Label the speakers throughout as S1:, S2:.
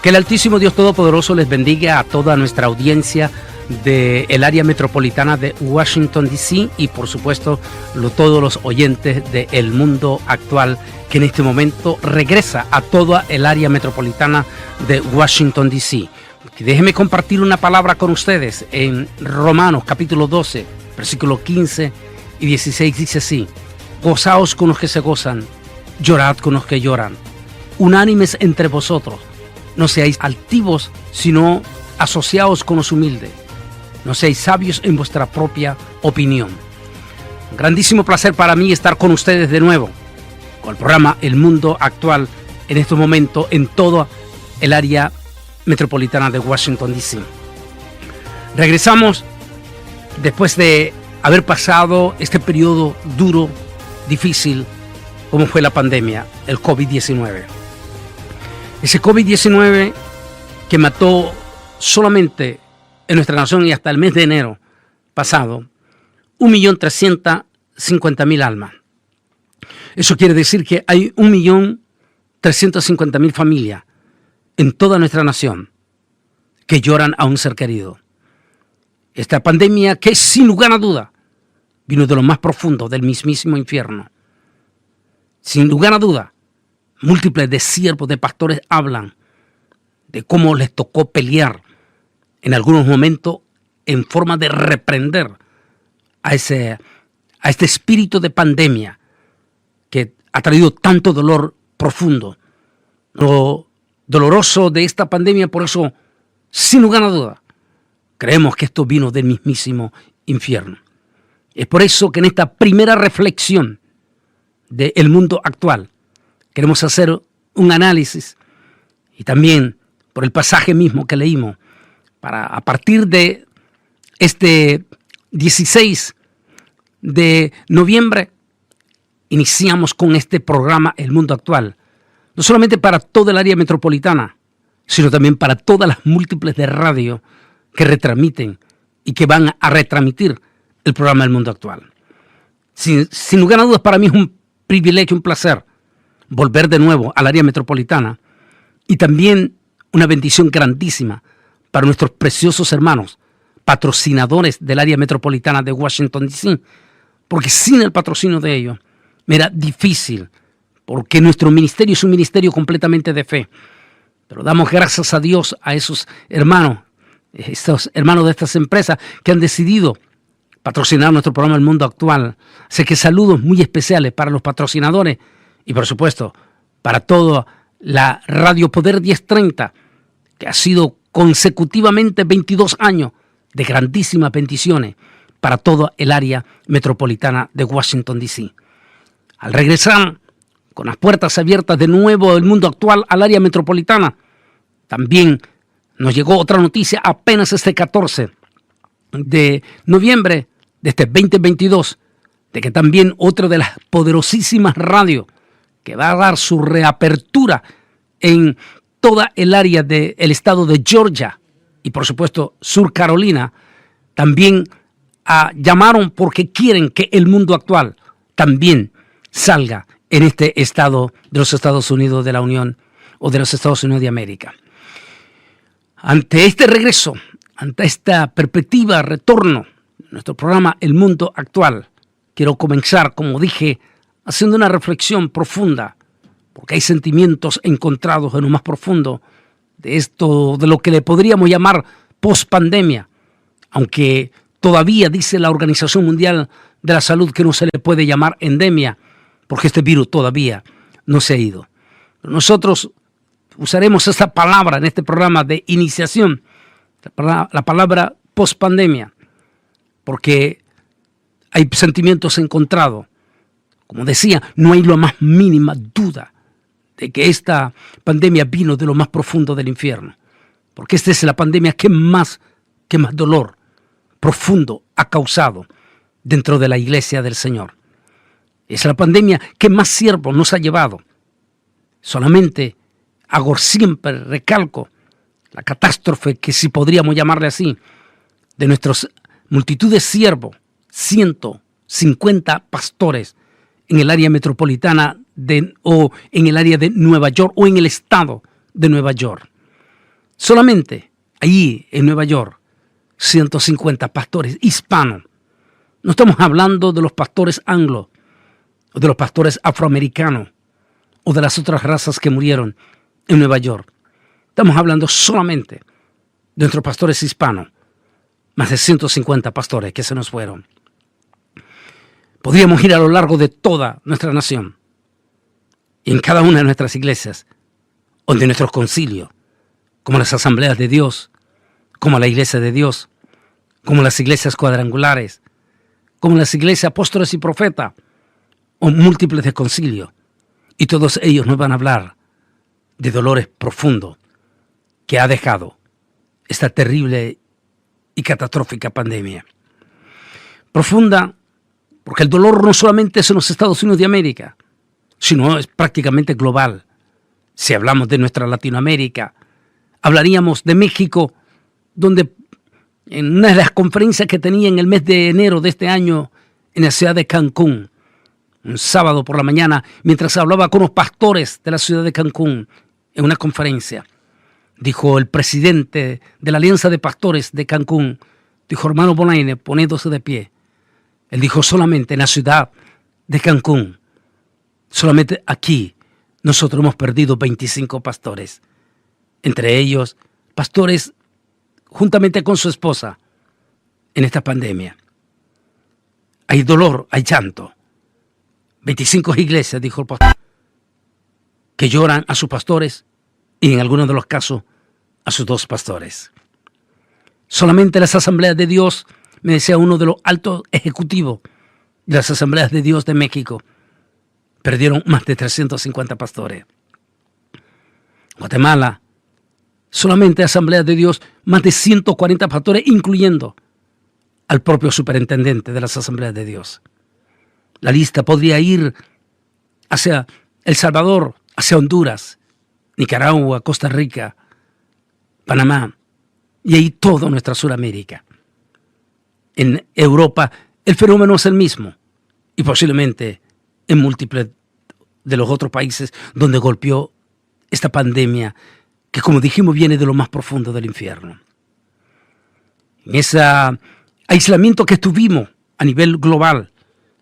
S1: Que el Altísimo Dios Todopoderoso les bendiga a toda nuestra audiencia del área metropolitana de Washington, D.C. y por supuesto todos los oyentes del Mundo Actual que en este momento regresa a toda el área metropolitana de Washington, D.C. Déjenme compartir una palabra con ustedes en Romanos capítulo 12, versículos 15 y 16 dice así: gozaos con los que se gozan, llorad con los que lloran, unánimes entre vosotros. No seáis altivos, sino asociaos con los humildes. No seáis sabios en vuestra propia opinión. Un grandísimo placer para mí estar con ustedes de nuevo, con el programa El Mundo Actual, en este momento en toda el área metropolitana de Washington, D.C. Regresamos después de haber pasado este periodo duro, difícil, como fue la pandemia, el COVID-19. Ese COVID-19 que mató solamente en nuestra nación y hasta el mes de enero pasado 1.350.000 almas. Eso quiere decir que hay 1.350.000 familias en toda nuestra nación que lloran a un ser querido. Esta pandemia que sin lugar a duda vino de lo más profundo del mismísimo infierno. Sin lugar a duda, múltiples de siervos, de pastores hablan de cómo les tocó pelear en algunos momentos en forma de reprender a este espíritu de pandemia que ha traído tanto dolor profundo. Lo doloroso de esta pandemia, por eso, sin lugar a duda, creemos que esto vino del mismísimo infierno. Es por eso que en esta primera reflexión del mundo actual queremos hacer un análisis y también por el pasaje mismo que leímos, para a partir de este 16 de noviembre iniciamos con este programa El Mundo Actual, no solamente para toda el área metropolitana, sino también para todas las múltiples de radio que retransmiten y que van a retransmitir el programa El Mundo Actual. Sin lugar a dudas, para mí es un privilegio, un placer volver de nuevo al área metropolitana y también una bendición grandísima para nuestros preciosos hermanos patrocinadores del área metropolitana de Washington, D.C., porque sin el patrocinio de ellos me era difícil, porque nuestro ministerio es un ministerio completamente de fe. Pero damos gracias a Dios a esos hermanos, estos hermanos de estas empresas que han decidido patrocinar nuestro programa El Mundo Actual. Así que saludos muy especiales para los patrocinadores y por supuesto para toda la Radio Poder 1030, que ha sido consecutivamente 22 años de grandísimas bendiciones para toda el área metropolitana de Washington, D.C. Al regresar con las puertas abiertas de nuevo del Mundo Actual al área metropolitana, también nos llegó otra noticia apenas este 14 de noviembre de este 2022, de que también otra de las poderosísimas radios que va a dar su reapertura en toda el área del estado de Georgia y por supuesto Sur Carolina, también llamaron porque quieren que el Mundo Actual también salga en este estado de los Estados Unidos de la Unión o de los Estados Unidos de América. Ante este regreso, ante esta perspectiva, retorno, nuestro programa El Mundo Actual, quiero comenzar, como dije, haciendo una reflexión profunda, porque hay sentimientos encontrados en lo más profundo de esto, de lo que le podríamos llamar post-pandemia, aunque todavía dice la Organización Mundial de la Salud que no se le puede llamar endemia, porque este virus todavía no se ha ido. Pero nosotros usaremos esa palabra en este programa de iniciación, la palabra post-pandemia, porque hay sentimientos encontrados. Como decía, no hay la más mínima duda de que esta pandemia vino de lo más profundo del infierno, porque esta es la pandemia que más dolor profundo ha causado dentro de la iglesia del Señor. Es la pandemia que más siervos nos ha llevado. Solamente hago siempre recalco la catástrofe, que si podríamos llamarle así, de nuestros multitud de siervos, 150 pastores en el área metropolitana o en el área de Nueva York o en el estado de Nueva York. Solamente allí en Nueva York, 150 pastores hispanos. No estamos hablando de los pastores anglos, o de los pastores afroamericanos, o de las otras razas que murieron en Nueva York. Estamos hablando solamente de nuestros pastores hispanos, más de 150 pastores que se nos fueron. Podríamos ir a lo largo de toda nuestra nación, y en cada una de nuestras iglesias, o de nuestros concilios, como las asambleas de Dios, como la iglesia de Dios, como las iglesias cuadrangulares, como las iglesias apóstoles y profetas, o múltiples de concilio, y todos ellos nos van a hablar de dolores profundos que ha dejado esta terrible y catastrófica pandemia. Profunda, porque el dolor no solamente es en los Estados Unidos de América, sino es prácticamente global. Si hablamos de nuestra Latinoamérica, hablaríamos de México, donde en una de las conferencias que tenía en el mes de enero de este año en la ciudad de Cancún, un sábado por la mañana, mientras hablaba con los pastores de la ciudad de Cancún en una conferencia, dijo el presidente de la Alianza de Pastores de Cancún, dijo hermano Bonaine, poniéndose de pie, él dijo solamente en la ciudad de Cancún, solamente aquí nosotros hemos perdido 25 pastores, entre ellos pastores juntamente con su esposa en esta pandemia. Hay dolor, hay llanto. 25 iglesias, dijo el pastor, que lloran a sus pastores y en algunos de los casos a sus dos pastores. Solamente las asambleas de Dios, me decía uno de los altos ejecutivos de las asambleas de Dios de México, perdieron más de 350 pastores. Guatemala, solamente asambleas de Dios, más de 140 pastores, incluyendo al propio superintendente de las asambleas de Dios. La lista podría ir hacia El Salvador, hacia Honduras, Nicaragua, Costa Rica, Panamá, y ahí toda nuestra Suramérica. En Europa el fenómeno es el mismo, y posiblemente en múltiples de los otros países donde golpeó esta pandemia, que como dijimos viene de lo más profundo del infierno. En ese aislamiento que tuvimos a nivel global,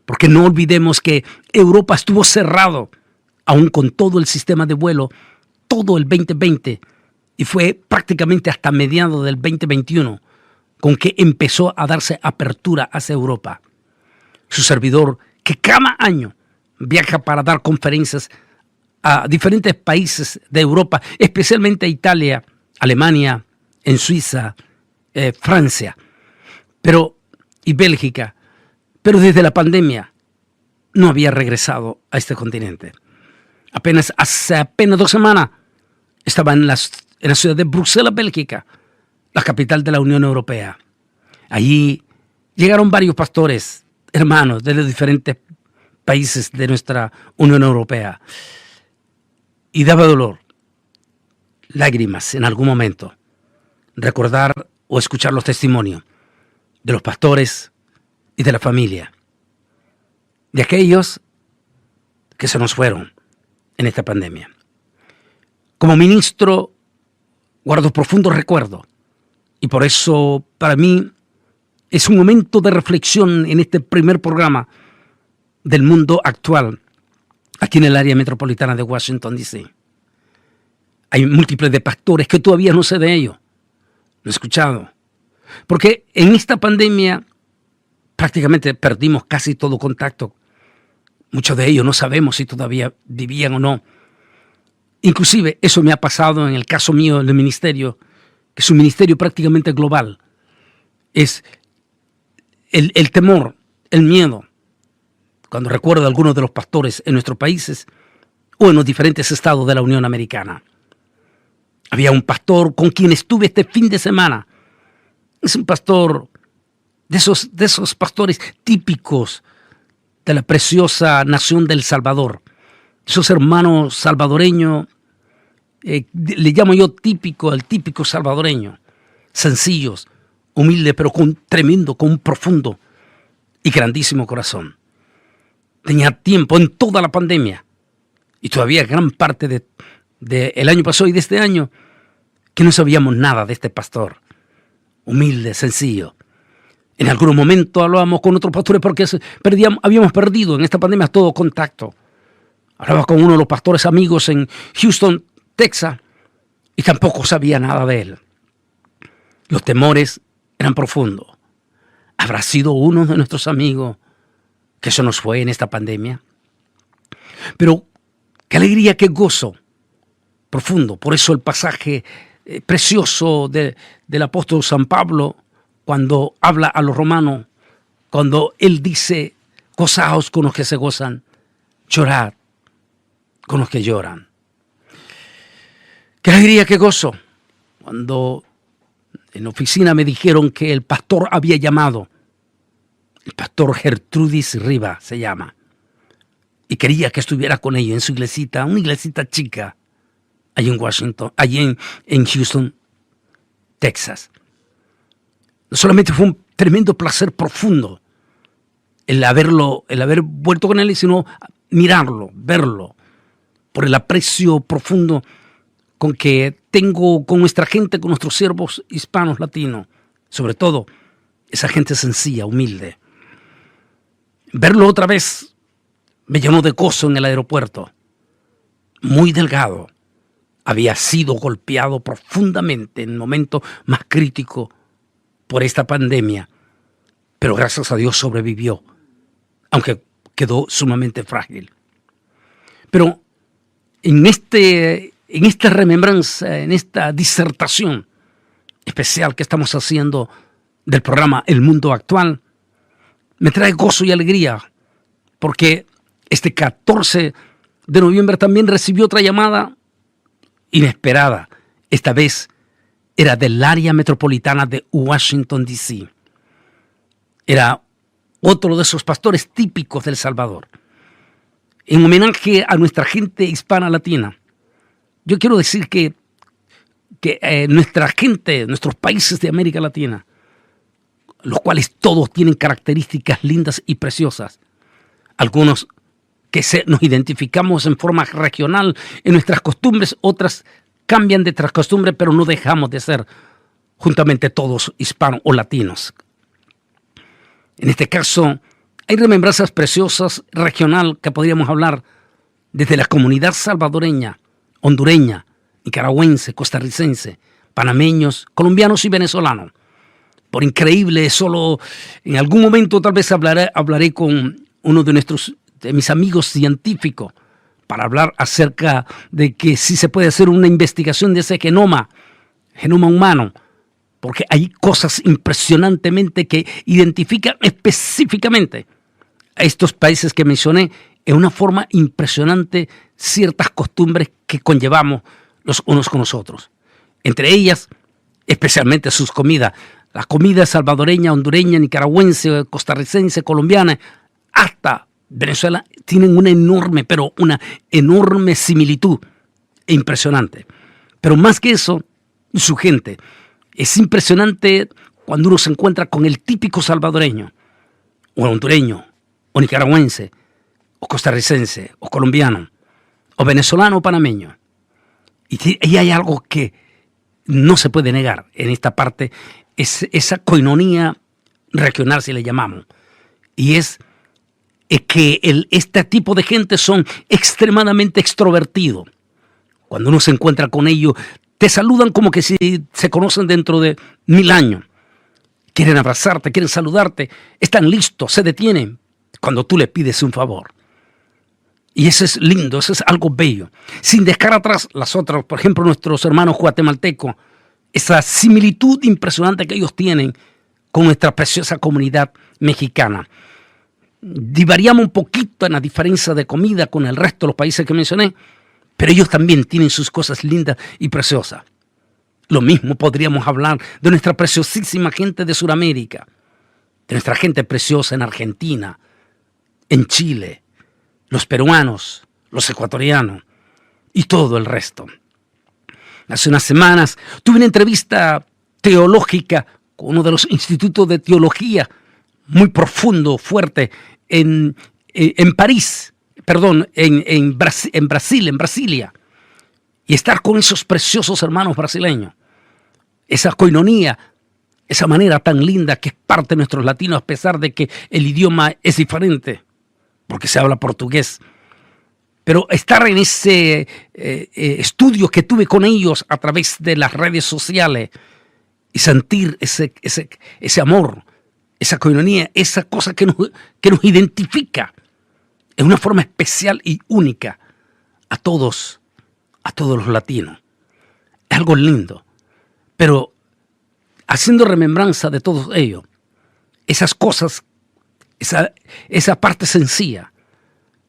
S1: porque no olvidemos que Europa estuvo cerrado, aún con todo el sistema de vuelo, todo el 2020, y fue prácticamente hasta mediados del 2021 con que empezó a darse apertura hacia Europa. Su servidor, que cada año viaja para dar conferencias a diferentes países de Europa, especialmente a Italia, Alemania, en Suiza, Francia, y Bélgica, pero desde la pandemia no había regresado a este continente. Hace apenas 2 semanas estaba en la ciudad de Bruselas, Bélgica, la capital de la Unión Europea. Allí llegaron varios pastores, hermanos de los diferentes países de nuestra Unión Europea. Y daba dolor, lágrimas en algún momento, recordar o escuchar los testimonios de los pastores y de la familia, de aquellos que se nos fueron en esta pandemia. Como ministro guardo profundo recuerdo, y por eso para mí es un momento de reflexión en este primer programa del mundo actual aquí en el área metropolitana de Washington, D.C. Hay múltiples de pastores que todavía no sé de ellos, lo he escuchado, porque en esta pandemia prácticamente perdimos casi todo contacto. Muchos de ellos no sabemos si todavía vivían o no. Inclusive eso me ha pasado en el caso mío del ministerio, que es un ministerio prácticamente global. Es el temor, el miedo, cuando recuerdo a algunos de los pastores en nuestros países o en los diferentes estados de la Unión Americana. Había un pastor con quien estuve este fin de semana. Es un pastor de esos pastores típicos de la preciosa nación del Salvador. Esos hermanos salvadoreños, le llamo yo el típico salvadoreño, sencillos, humildes, pero con un profundo y grandísimo corazón. Tenía tiempo en toda la pandemia y todavía gran parte del año pasado y de este año que no sabíamos nada de este pastor, humilde, sencillo. En algún momento hablábamos con otros pastores porque habíamos perdido en esta pandemia todo contacto. Hablaba con uno de los pastores amigos en Houston, Texas, y tampoco sabía nada de él. Los temores eran profundos. ¿Habrá sido uno de nuestros amigos que se nos fue en esta pandemia? Pero qué alegría, qué gozo profundo. Por eso el pasaje precioso del apóstol San Pablo, cuando habla a los romanos, cuando él dice, gozaos con los que se gozan, llorad con los que lloran. Qué alegría, qué gozo. Cuando en la oficina me dijeron que el pastor había llamado, el pastor Gertrudis Riva se llama, y quería que estuviera con ella en su iglesita, una iglesita chica, allí en Washington, allí en Houston, Texas. No solamente fue un tremendo placer profundo el haber vuelto con él, sino mirarlo, verlo, por el aprecio profundo con que tengo con nuestra gente, con nuestros siervos hispanos latinos, sobre todo esa gente sencilla, humilde. Verlo otra vez me llenó de gozo en el aeropuerto. Muy delgado, había sido golpeado profundamente en el momento más crítico por esta pandemia, pero gracias a Dios sobrevivió, aunque quedó sumamente frágil. Pero en esta remembranza, en esta disertación especial que estamos haciendo del programa El Mundo Actual, me trae gozo y alegría, porque este 14 de noviembre también recibió otra llamada inesperada. Esta vez era del área metropolitana de Washington, D.C. Era otro de esos pastores típicos de El Salvador. En homenaje a nuestra gente hispana latina, yo quiero decir que nuestra gente, nuestros países de América Latina, los cuales todos tienen características lindas y preciosas, algunos que nos identificamos en forma regional en nuestras costumbres, otras cambian de nuestras costumbres, pero no dejamos de ser juntamente todos hispanos o latinos. En este caso, hay remembranzas preciosas regional que podríamos hablar desde la comunidad salvadoreña, hondureña, nicaragüense, costarricense, panameños, colombianos y venezolanos. Por increíble, solo en algún momento tal vez hablaré con uno de mis amigos científicos para hablar acerca de que si se puede hacer una investigación de ese genoma humano, porque hay cosas impresionantemente que identifican específicamente a estos países que mencioné en una forma impresionante ciertas costumbres que conllevamos los unos con los otros. Entre ellas, especialmente sus comidas. La comida salvadoreña, hondureña, nicaragüense, costarricense, colombiana, hasta Venezuela, tienen una enorme similitud e impresionante. Pero más que eso, su gente. Es impresionante cuando uno se encuentra con el típico salvadoreño, o hondureño, o nicaragüense, o costarricense, o colombiano, o venezolano, o panameño. Y hay algo que no se puede negar en esta parte, es esa coinonía regional, si le llamamos. Y es que este tipo de gente son extremadamente extrovertidos. Cuando uno se encuentra con ellos, te saludan como que si se conocen dentro de 1000 años. Quieren abrazarte, quieren saludarte, están listos, se detienen cuando tú le pides un favor. Y eso es lindo, eso es algo bello. Sin dejar atrás las otras, por ejemplo, nuestros hermanos guatemaltecos, esa similitud impresionante que ellos tienen con nuestra preciosa comunidad mexicana. Divariamos un poquito en la diferencia de comida con el resto de los países que mencioné, pero ellos también tienen sus cosas lindas y preciosas. Lo mismo podríamos hablar de nuestra preciosísima gente de Sudamérica, de nuestra gente preciosa en Argentina, en Chile, los peruanos, los ecuatorianos y todo el resto. Hace unas semanas tuve una entrevista teológica con uno de los institutos de teología muy profundo, fuerte, en Brasilia. Y estar con esos preciosos hermanos brasileños esa coinonía, esa manera tan linda que es parte de nuestros latinos, a pesar de que el idioma es diferente, porque se habla portugués. Pero estar en ese estudio que tuve con ellos a través de las redes sociales y sentir ese amor, esa coinonía, esa cosa que nos identifica en una forma especial y única a todos los latinos. Es algo lindo. Pero haciendo remembranza de todo ello, esas cosas, esa parte sencilla,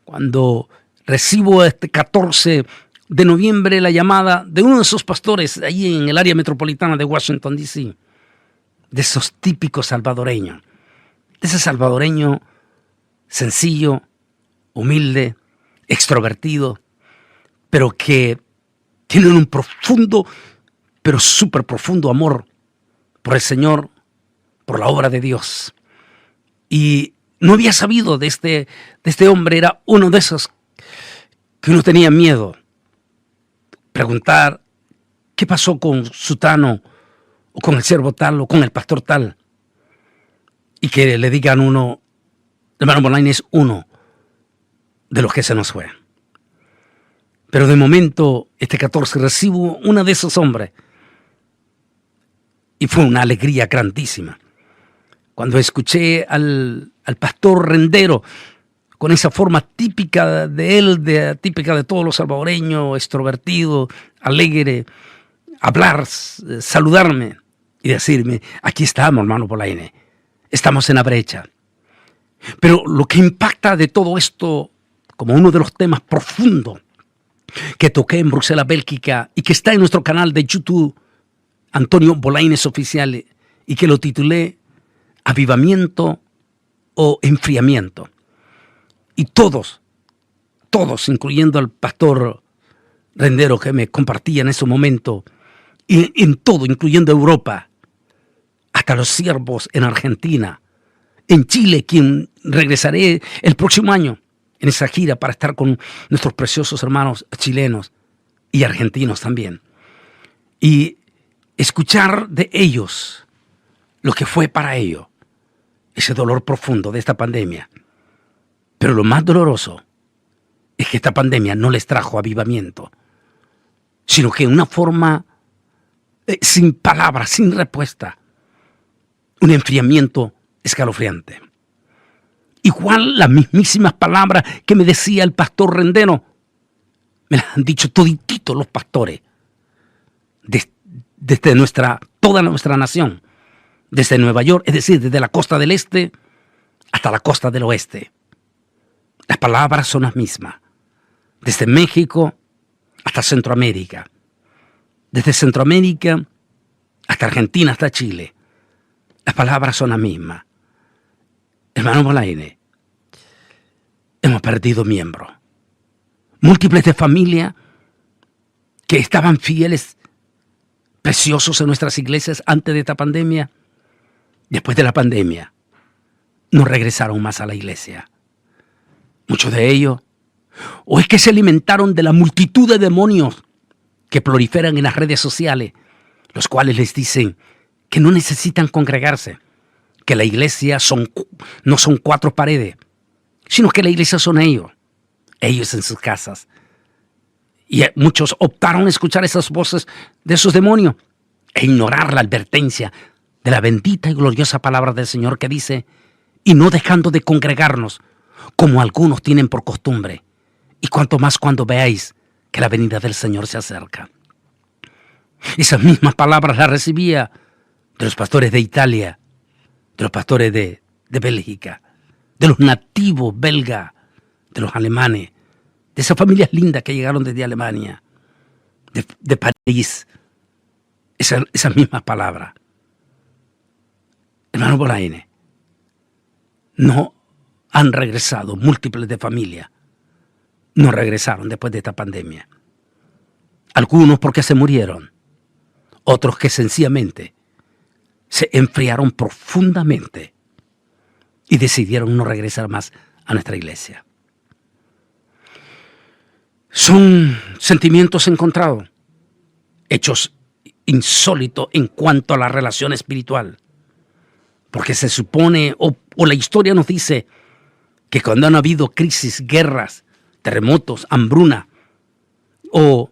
S1: cuando recibo este 14 de noviembre la llamada de uno de esos pastores allí en el área metropolitana de Washington, D.C., de esos típicos salvadoreños, de ese salvadoreño sencillo, humilde, extrovertido, pero que tienen un profundo, pero súper profundo amor por el Señor, por la obra de Dios. Y no había sabido de este hombre, era uno de esos que uno tenía miedo. Preguntar qué pasó con Sutano, o con el siervo tal, o con el pastor tal. Y que le digan uno, hermano Bolañes es uno de los que se nos fue. Pero de momento, este 14, recibo uno de esos hombres. Y fue una alegría grandísima. Cuando escuché al pastor Rendero, con esa forma típica de él, típica de todos los salvadoreños, extrovertido, alegre, hablar, saludarme y decirme, aquí estamos, hermano Bolañes, estamos en la brecha. Pero lo que impacta de todo esto, como uno de los temas profundos que toqué en Bruselas, Bélgica, y que está en nuestro canal de YouTube, Antonio Bolañes Oficial, y que lo titulé Avivamiento o Enfriamiento. Y todos, incluyendo al pastor Rendero que me compartía en ese momento, y en todo, incluyendo Europa, hasta los siervos en Argentina, en Chile, quien regresaré el próximo año en esa gira para estar con nuestros preciosos hermanos chilenos y argentinos también. Y escuchar de ellos lo que fue para ellos ese dolor profundo de esta pandemia. Pero lo más doloroso es que esta pandemia no les trajo avivamiento, sino que en una forma sin palabras, sin respuesta, un enfriamiento escalofriante. Igual las mismísimas palabras que me decía el pastor Rendero, me las han dicho todititos los pastores desde toda nuestra nación, desde Nueva York, es decir, desde la costa del este hasta la costa del oeste. Las palabras son las mismas, desde México hasta Centroamérica, desde Centroamérica hasta Argentina, hasta Chile. Las palabras son las mismas. Hermano Bolañes, hemos perdido miembros. Múltiples de familia que estaban fieles, preciosos en nuestras iglesias antes de esta pandemia, después de la pandemia, no regresaron más a la iglesia. Muchos de ellos, o es que se alimentaron de la multitud de demonios que proliferan en las redes sociales, los cuales les dicen que no necesitan congregarse, que la iglesia no son 4 paredes, sino que la iglesia son ellos en sus casas. Y muchos optaron a escuchar esas voces de esos demonios e ignorar la advertencia de la bendita y gloriosa palabra del Señor que dice, y no dejando de congregarnos, como algunos tienen por costumbre, y cuanto más cuando veáis que la venida del Señor se acerca. Esas mismas palabras las recibía de los pastores de Italia, de los pastores de Bélgica, de los nativos belgas, de los alemanes, de esas familias lindas que llegaron desde Alemania, de París. Esas mismas palabras. Hermano Bolañes, no han regresado múltiples de familias. No regresaron después de esta pandemia. Algunos porque se murieron, otros que sencillamente se enfriaron profundamente y decidieron no regresar más a nuestra iglesia. Son sentimientos encontrados, hechos insólito en cuanto a la relación espiritual. Porque se supone, o la historia nos dice, que cuando han habido crisis, guerras, terremotos, hambruna o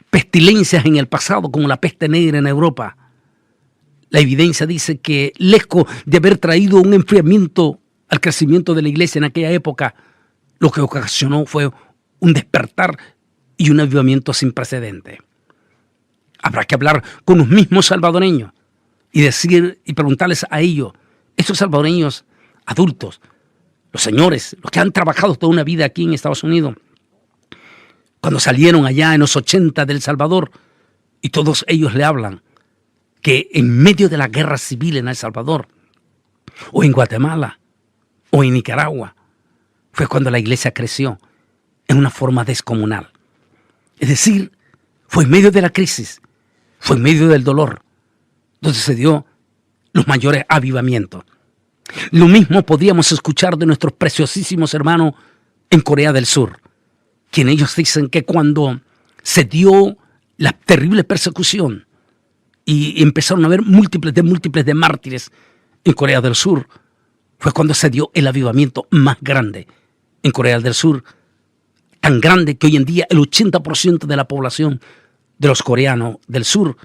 S1: pestilencias en el pasado, como la peste negra en Europa, la evidencia dice que, lejos de haber traído un enfriamiento al crecimiento de la iglesia en aquella época, lo que ocasionó fue un despertar y un avivamiento sin precedente. Habrá que hablar con los mismos salvadoreños y decir y preguntarles a ellos, estos salvadoreños adultos, los señores, los que han trabajado toda una vida aquí en Estados Unidos, cuando salieron allá en los 80 de El Salvador, y todos ellos le hablan que en medio de la guerra civil en El Salvador, o en Guatemala, o en Nicaragua, fue cuando la iglesia creció en una forma descomunal. Es decir, fue en medio de la crisis, fue en medio del dolor, donde se dio los mayores avivamientos. Lo mismo podríamos escuchar de nuestros preciosísimos hermanos en Corea del Sur, quienes ellos dicen que cuando se dio la terrible persecución y empezaron a haber múltiples de mártires en Corea del Sur, fue cuando se dio el avivamiento más grande en Corea del Sur, tan grande que hoy en día el 80% de la población de los coreanos del sur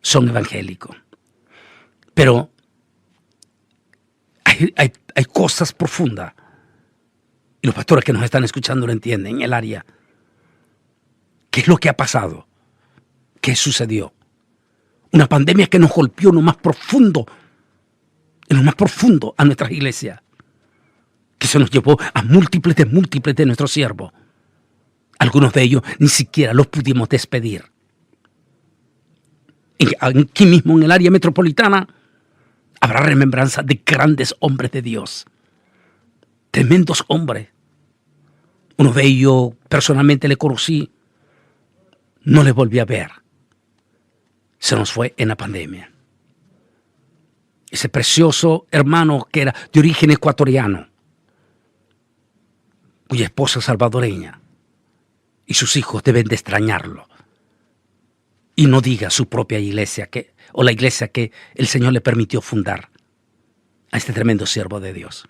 S1: son evangélicos. Pero hay cosas profundas, y los pastores que nos están escuchando lo entienden, en el área. ¿Qué es lo que ha pasado? ¿Qué sucedió? Una pandemia que nos golpeó en lo más profundo a nuestras iglesias, que se nos llevó a múltiples de nuestros siervos. Algunos de ellos ni siquiera los pudimos despedir. Aquí mismo en el área metropolitana habrá remembranza de grandes hombres de Dios, tremendos hombres. Uno de ellos personalmente le conocí, no le volví a ver. Se nos fue en la pandemia. Ese precioso hermano que era de origen ecuatoriano, cuya esposa salvadoreña y sus hijos deben de extrañarlo. Y no diga su propia iglesia o la iglesia que el Señor le permitió fundar a este tremendo siervo de Dios.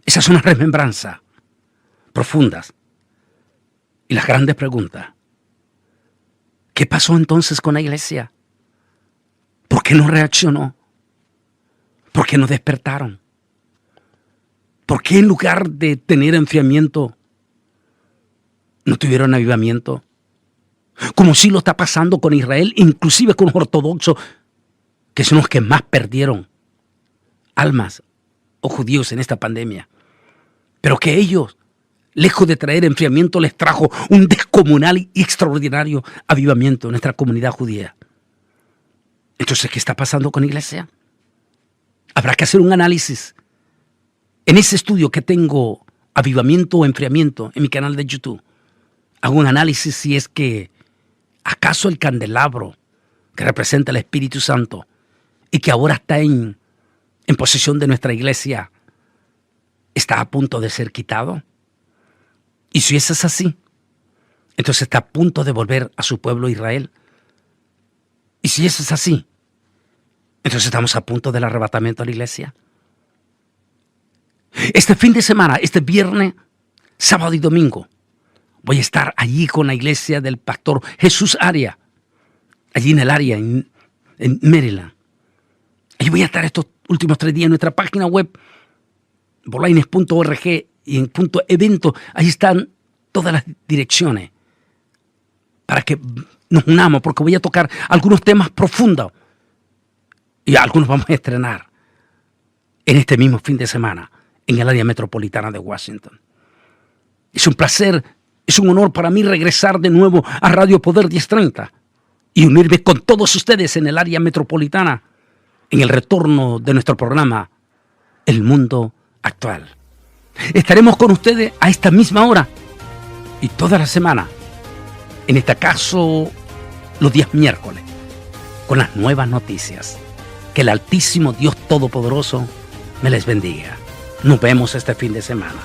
S1: Esas son las remembranzas profundas. Y las grandes preguntas. ¿Qué pasó entonces con la iglesia? ¿Por qué no reaccionó? ¿Por qué no despertaron? ¿Por qué en lugar de tener enfriamiento no tuvieron avivamiento? Como sí lo está pasando con Israel, inclusive con los ortodoxos, que son los que más perdieron almas o judíos en esta pandemia. Pero que ellos, lejos de traer enfriamiento, les trajo un descomunal y extraordinario avivamiento en nuestra comunidad judía. Entonces, ¿qué está pasando con la iglesia? Habrá que hacer un análisis. En ese estudio que tengo, avivamiento o enfriamiento, en mi canal de YouTube, hago un análisis si es que ¿acaso el candelabro que representa el Espíritu Santo y que ahora está en posesión de nuestra iglesia está a punto de ser quitado? Y si eso es así, entonces está a punto de volver a su pueblo Israel. Y si eso es así, entonces estamos a punto del arrebatamiento de la iglesia. Este fin de semana, este viernes, sábado y domingo, voy a estar allí con la iglesia del pastor Jesús Aria, allí en el área, en Maryland. Allí voy a estar estos últimos 3 días en nuestra página web, bolaines.org, y en punto evento, ahí están todas las direcciones para que nos unamos, porque voy a tocar algunos temas profundos y algunos vamos a estrenar en este mismo fin de semana en el área metropolitana de Washington. Es un placer, es un honor para mí regresar de nuevo a Radio Poder 1030 y unirme con todos ustedes en el área metropolitana en el retorno de nuestro programa El Mundo Actual. Estaremos con ustedes a esta misma hora y toda la semana, en este caso los días miércoles, con las nuevas noticias. Que el Altísimo Dios Todopoderoso me les bendiga. Nos vemos este fin de semana.